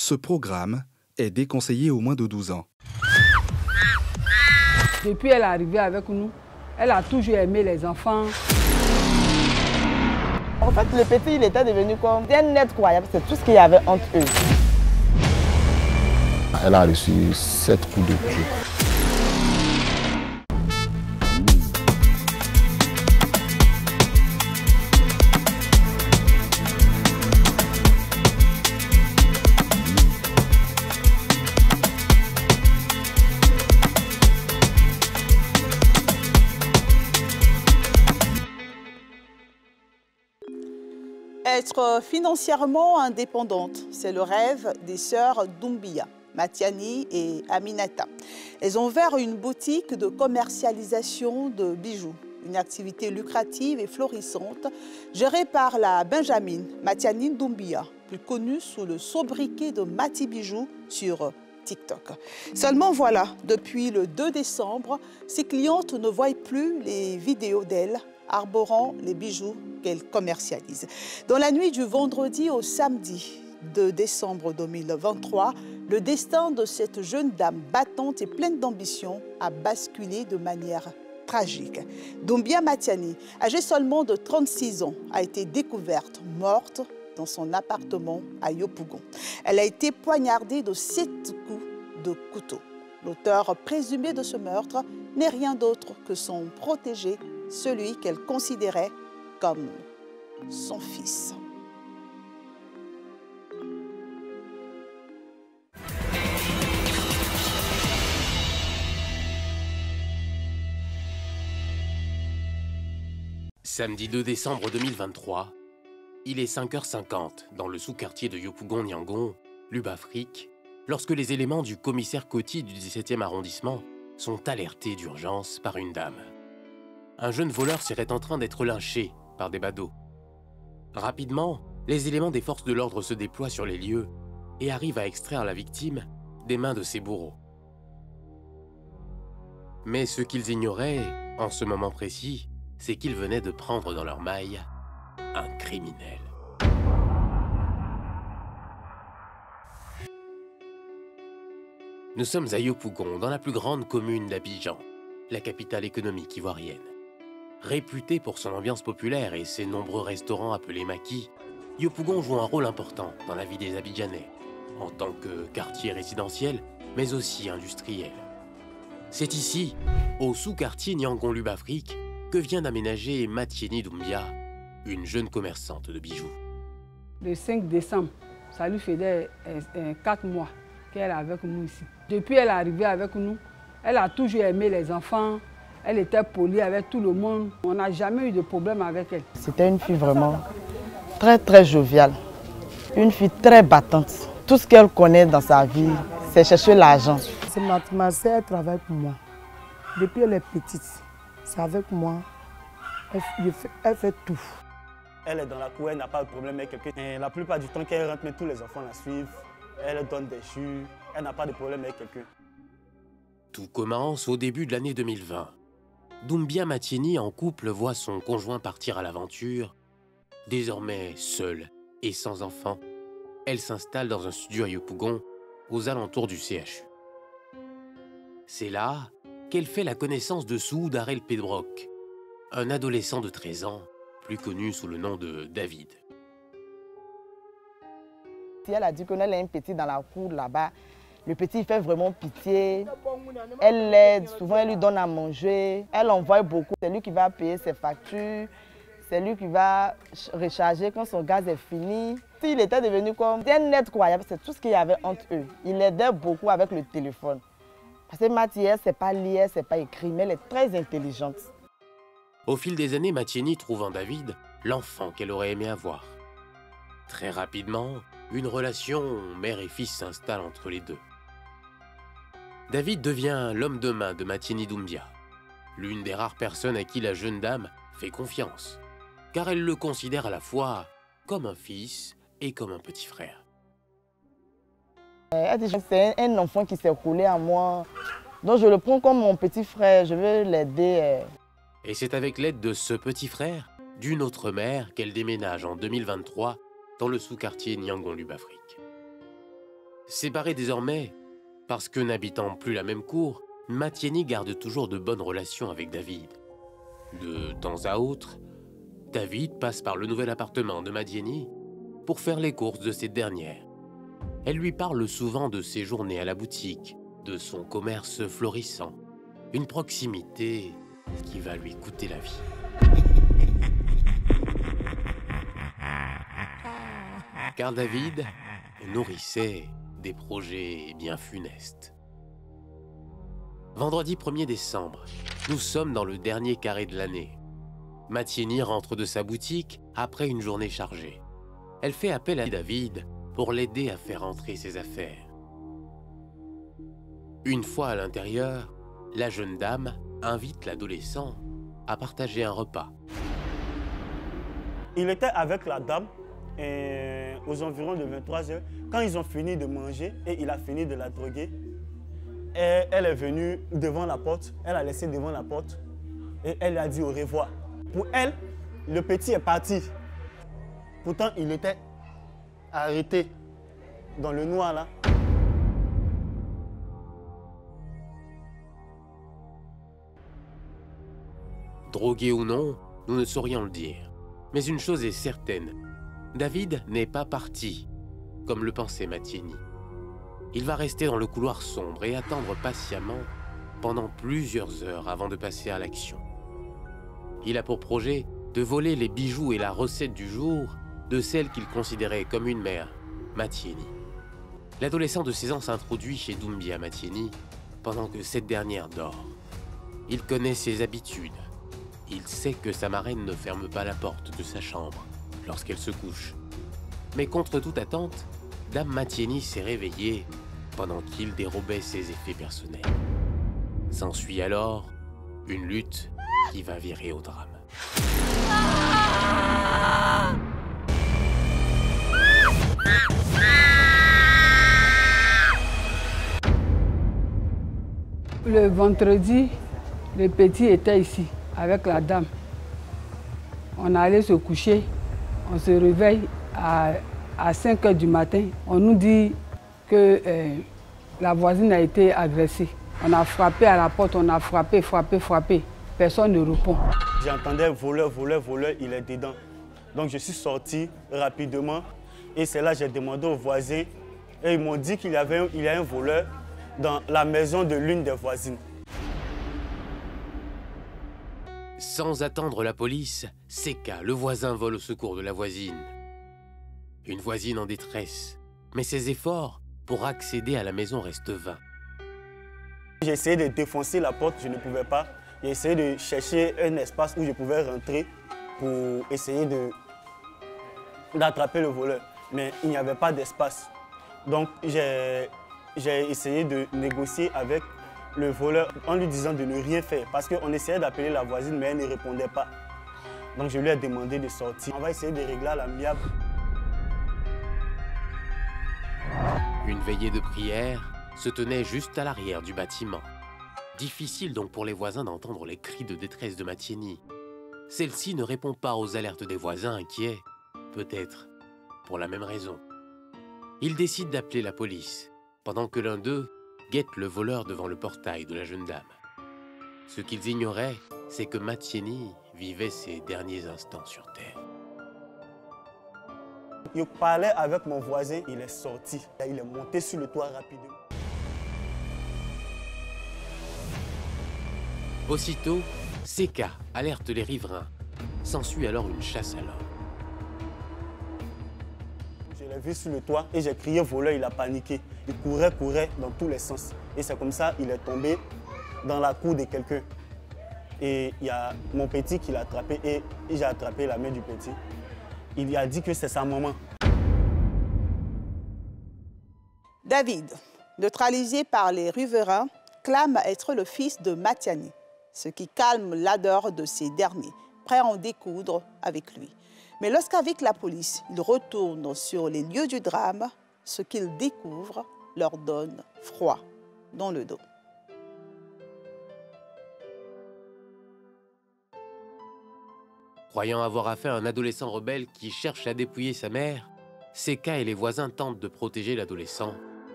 Ce programme est déconseillé aux moins de 12 ans. Depuis elle est arrivée avec nous, elle a toujours aimé les enfants. En fait, le petit, il était devenu comme un être croyable. C'est tout ce qu'il y avait entre eux. Elle a reçu 7 coups de pied. Être financièrement indépendante, c'est le rêve des sœurs Doumbia, Matiani et Aminata. Elles ont ouvert une boutique de commercialisation de bijoux, une activité lucrative et florissante gérée par la Benjamin Matiani Doumbia, plus connue sous le sobriquet de Mati Bijoux sur TikTok. Seulement voilà, depuis le 2 décembre, ses clientes ne voient plus les vidéos d'elle arborant les bijoux qu'elle commercialise. Dans la nuit du vendredi au samedi 2 décembre 2023, le destin de cette jeune dame battante et pleine d'ambition a basculé de manière tragique. Doumbia Matiani, âgée seulement de 36 ans, a été découverte morte dans son appartement à Yopougon. Elle a été poignardée de 7 coups de couteau. L'auteur présumé de ce meurtre n'est rien d'autre que son protégé, celui qu'elle considérait comme son fils. Samedi 2 décembre 2023, il est 5h50 dans le sous-quartier de Yopougon-Niangon, Lubafrique, lorsque les éléments du commissaire Coty du 17e arrondissement sont alertés d'urgence par une dame. Un jeune voleur serait en train d'être lynché par des badauds. Rapidement, les éléments des forces de l'ordre se déploient sur les lieux et arrivent à extraire la victime des mains de ses bourreaux. Mais ce qu'ils ignoraient, en ce moment précis, c'est qu'ils venaient de prendre dans leurs mailles un criminel. Nous sommes à Yopougon, dans la plus grande commune d'Abidjan, la capitale économique ivoirienne. Réputée pour son ambiance populaire et ses nombreux restaurants appelés maquis, Yopougon joue un rôle important dans la vie des Abidjanais, en tant que quartier résidentiel, mais aussi industriel. C'est ici, au sous-quartier Niangon-Lubafrique, que vient d'aménager Matiani Doumbia, une jeune commerçante de bijoux. Le 5 décembre, ça lui faisait 4 mois qu'elle est avec nous ici. Depuis elle est arrivée avec nous, elle a toujours aimé les enfants. Elle était polie avec tout le monde. On n'a jamais eu de problème avec elle. C'était une fille vraiment très joviale. Une fille très battante. Tout ce qu'elle connaît dans sa vie, c'est chercher l'argent. C'est ma sœur, elle travaille pour moi. Depuis elle est petite, c'est avec moi. Elle fait tout. Elle est dans la cour, elle n'a pas de problème avec quelqu'un. Et la plupart du temps qu'elle rentre, tous les enfants la suivent. Elle donne des jus, elle n'a pas de problème avec quelqu'un. Tout commence au début de l'année 2020. Doumbia Matiani en couple voit son conjoint partir à l'aventure. Désormais seule et sans enfant, elle s'installe dans un studio à Yopougon, aux alentours du CHU. C'est là qu'elle fait la connaissance de Soud Arel Pedrock, un adolescent de 13 ans, plus connu sous le nom de David. Elle a dit qu'on a un petit dans la cour là-bas. Le petit fait vraiment pitié. Elle l'aide, souvent elle lui donne à manger. Elle envoie beaucoup. C'est lui qui va payer ses factures. C'est lui qui va recharger quand son gaz est fini. Il était devenu comme un être croyable. C'est tout ce qu'il y avait entre eux. Il aidait beaucoup avec le téléphone. Parce que Matiani, c'est pas lire, c'est pas écrit, mais elle est très intelligente. Au fil des années, Matiani trouve en David l'enfant qu'elle aurait aimé avoir. Très rapidement, une relation mère et fils s'installe entre les deux. David devient l'homme de main de Matiani Doumbia, l'une des rares personnes à qui la jeune dame fait confiance, car elle le considère à la fois comme un fils et comme un petit frère. Elle dit que c'est un enfant qui s'est collé à moi, donc je le prends comme mon petit frère, je veux l'aider. Et c'est avec l'aide de ce petit frère, d'une autre mère, qu'elle déménage en 2023 dans le sous-quartier Niangon-Lubafrique. Séparés désormais, parce que n'habitant plus la même cour, Matieni garde toujours de bonnes relations avec David. De temps à autre, David passe par le nouvel appartement de Matieni pour faire les courses de cette dernière. Elle lui parle souvent de ses journées à la boutique, de son commerce florissant, une proximité qui va lui coûter la vie. Car David nourrissait des projets bien funestes. Vendredi 1er décembre, nous sommes dans le dernier carré de l'année. Matieni rentre de sa boutique après une journée chargée. Elle fait appel à David pour l'aider à faire entrer ses affaires. Une fois à l'intérieur, la jeune dame invite l'adolescent à partager un repas. Il était avec la dame aux environs de 23 heures. Quand ils ont fini de manger et il a fini de la droguer, elle est venue devant la porte, elle a laissé devant la porte et elle a dit au revoir. Pour elle, le petit est parti. Pourtant, il était arrêté dans le noir là. Drogué ou non, nous ne saurions le dire. Mais une chose est certaine, David n'est pas parti, comme le pensait Matieni. Il va rester dans le couloir sombre et attendre patiemment pendant plusieurs heures avant de passer à l'action. Il a pour projet de voler les bijoux et la recette du jour de celle qu'il considérait comme une mère, Matieni. L'adolescent de 16 ans s'introduit chez Doumbia Matieni pendant que cette dernière dort. Il connaît ses habitudes. Il sait que sa marraine ne ferme pas la porte de sa chambre lorsqu'elle se couche. Mais contre toute attente, Dame Matieni s'est réveillée pendant qu'il dérobait ses effets personnels. S'ensuit alors une lutte qui va virer au drame. Le vendredi, le petit était ici avec la dame. On allait se coucher, on se réveille à 5 h du matin. On nous dit que la voisine a été agressée. On a frappé à la porte, on a frappé. Personne ne répond. J'entendais voleur, il est dedans. Donc je suis sorti rapidement et c'est là que j'ai demandé aux voisins et ils m'ont dit qu'il y a un voleur dans la maison de l'une des voisines. Sans attendre la police, Seka, le voisin, vole au secours de la voisine. Une voisine en détresse, mais ses efforts pour accéder à la maison restent vains. J'ai essayé de défoncer la porte, je ne pouvais pas. J'ai essayé de chercher un espace où je pouvais rentrer pour essayer d'attraper le voleur. Mais il n'y avait pas d'espace. Donc j'ai essayé de négocier avec le voleur en lui disant de ne rien faire. Parce qu'on essayait d'appeler la voisine, mais elle ne répondait pas. Donc je lui ai demandé de sortir. On va essayer de régler à l'amiable. Une veillée de prière se tenait juste à l'arrière du bâtiment. Difficile donc pour les voisins d'entendre les cris de détresse de Matieni. Celle-ci ne répond pas aux alertes des voisins inquiets, peut-être pour la même raison. Ils décident d'appeler la police, pendant que l'un d'eux guette le voleur devant le portail de la jeune dame. Ce qu'ils ignoraient, c'est que Matieni vivait ses derniers instants sur Terre. Je parlais avec mon voisin, il est sorti. Il est monté sur le toit rapidement. Aussitôt, Seka alerte les riverains. S'ensuit alors une chasse à l'homme. Je l'ai vu sur le toit et j'ai crié voleur, il a paniqué. Il courait dans tous les sens. Et c'est comme ça qu'il est tombé dans la cour de quelqu'un. Et il y a mon petit qui l'a attrapé et j'ai attrapé la main du petit. Il lui a dit que c'est sa maman. David, neutralisé par les riverains, clame être le fils de Matieni, ce qui calme l'ardeur de ces derniers, prêts à en découdre avec lui. Mais lorsqu'avec la police, il retourne sur les lieux du drame, ce qu'il découvre leur donne froid dans le dos. Croyant avoir affaire à un adolescent rebelle qui cherche à dépouiller sa mère, Seka et les voisins tentent de protéger l'adolescent,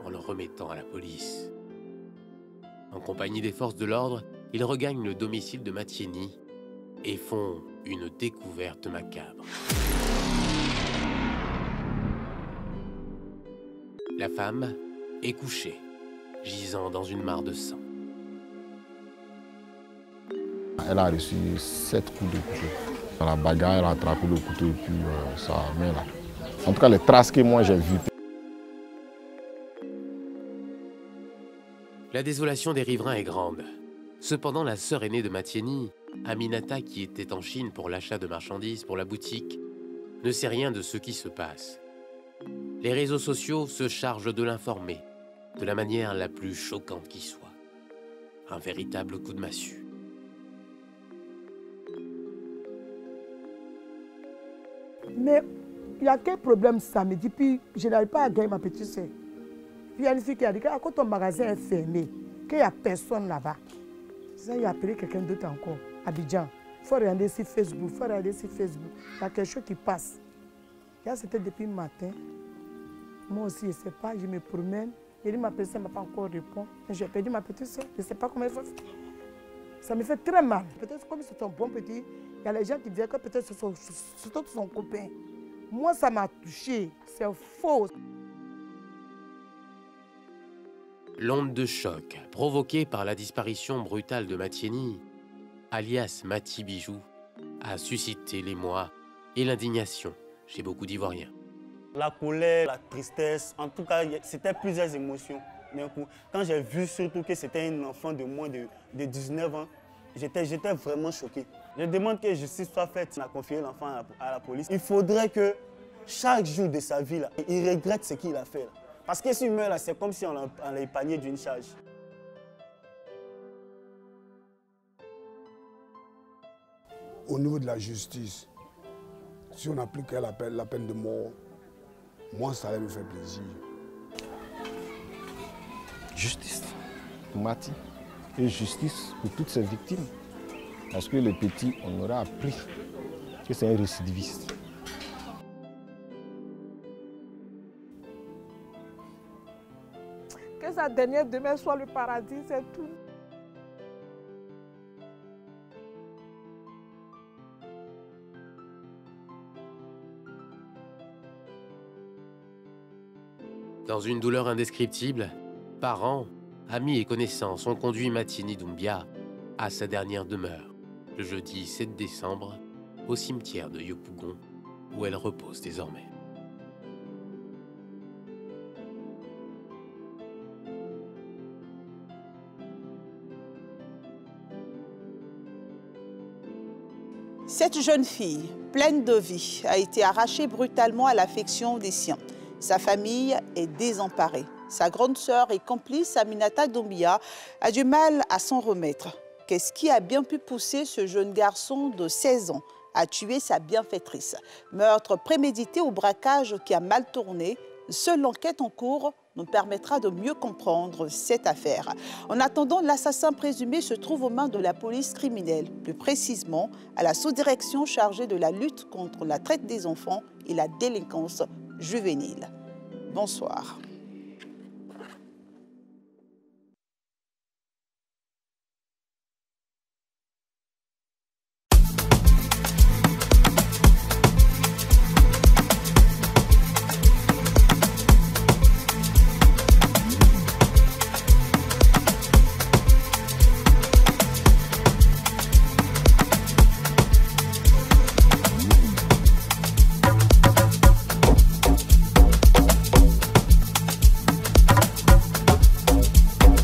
en le remettant à la police. En compagnie des forces de l'ordre, ils regagnent le domicile de Matieni et font une découverte macabre. La femme est couchée, gisant dans une mare de sang. Elle a reçu 7 coups de couteau. Dans la bagarre, elle a attrapé le couteau et puis sa main là. En tout cas, les traces que moi j'ai vues. La désolation des riverains est grande. Cependant, la sœur aînée de Matieni, Aminata, qui était en Chine pour l'achat de marchandises pour la boutique, ne sait rien de ce qui se passe. Les réseaux sociaux se chargent de l'informer, de la manière la plus choquante qui soit. Un véritable coup de massue. Mais il y a quel problème samedi, puis je n'arrive pas à gagner ma petite soeur. Puis il y a une fille qui a dit que quand ton magasin est fermé, qu'il n'y a personne là-bas. Ça, il a appelé quelqu'un d'autre encore, Abidjan. Il faut regarder sur Facebook, il y a quelque chose qui passe. C'était depuis le matin. Moi aussi, je ne sais pas, je me promène. Il dit ma petite soeur ne m'a pas encore répondu. J'ai perdu ma petite soeur, je ne sais pas comment il faut faire. Ça me fait très mal. Peut-être comme c'est un bon petit, il y a les gens qui disent que peut-être c'est son copain. Moi, ça m'a touché. C'est faux. L'onde de choc provoquée par la disparition brutale de Matieni, alias Mati Bijou, a suscité l'émoi et l'indignation chez beaucoup d'Ivoiriens. La colère, la tristesse, en tout cas, c'était plusieurs émotions d'un coup. Quand j'ai vu surtout que c'était un enfant de moins de 19 ans, j'étais vraiment choqué. Je demande que justice soit faite. On a confié l'enfant à la police. Il faudrait que chaque jour de sa vie, là, il regrette ce qu'il a fait. Là. Parce que s'il meurt, c'est comme si on l'a épargné d'une charge. Au niveau de la justice, si on appliquait la peine de mort, moi, ça allait me faire plaisir. Justice pour Mati et justice pour toutes ses victimes. Parce que le petit, on aura appris que c'est un récidiviste. Que sa dernière demeure soit le paradis, c'est tout. Dans une douleur indescriptible, parents, amis et connaissances ont conduit Matieni Doumbia à sa dernière demeure, le jeudi 7 décembre, au cimetière de Yopougon, où elle repose désormais. Cette jeune fille, pleine de vie, a été arrachée brutalement à l'affection des siens. Sa famille est désemparée. Sa grande sœur et complice, Aminata Doumbia, a du mal à s'en remettre. Qu'est-ce qui a bien pu pousser ce jeune garçon de 16 ans à tuer sa bienfaitrice? Meurtre prémédité ou braquage qui a mal tourné? Seule l'enquête en cours nous permettra de mieux comprendre cette affaire. En attendant, l'assassin présumé se trouve aux mains de la police criminelle, plus précisément à la sous-direction chargée de la lutte contre la traite des enfants et la délinquance juvénile. Bonsoir.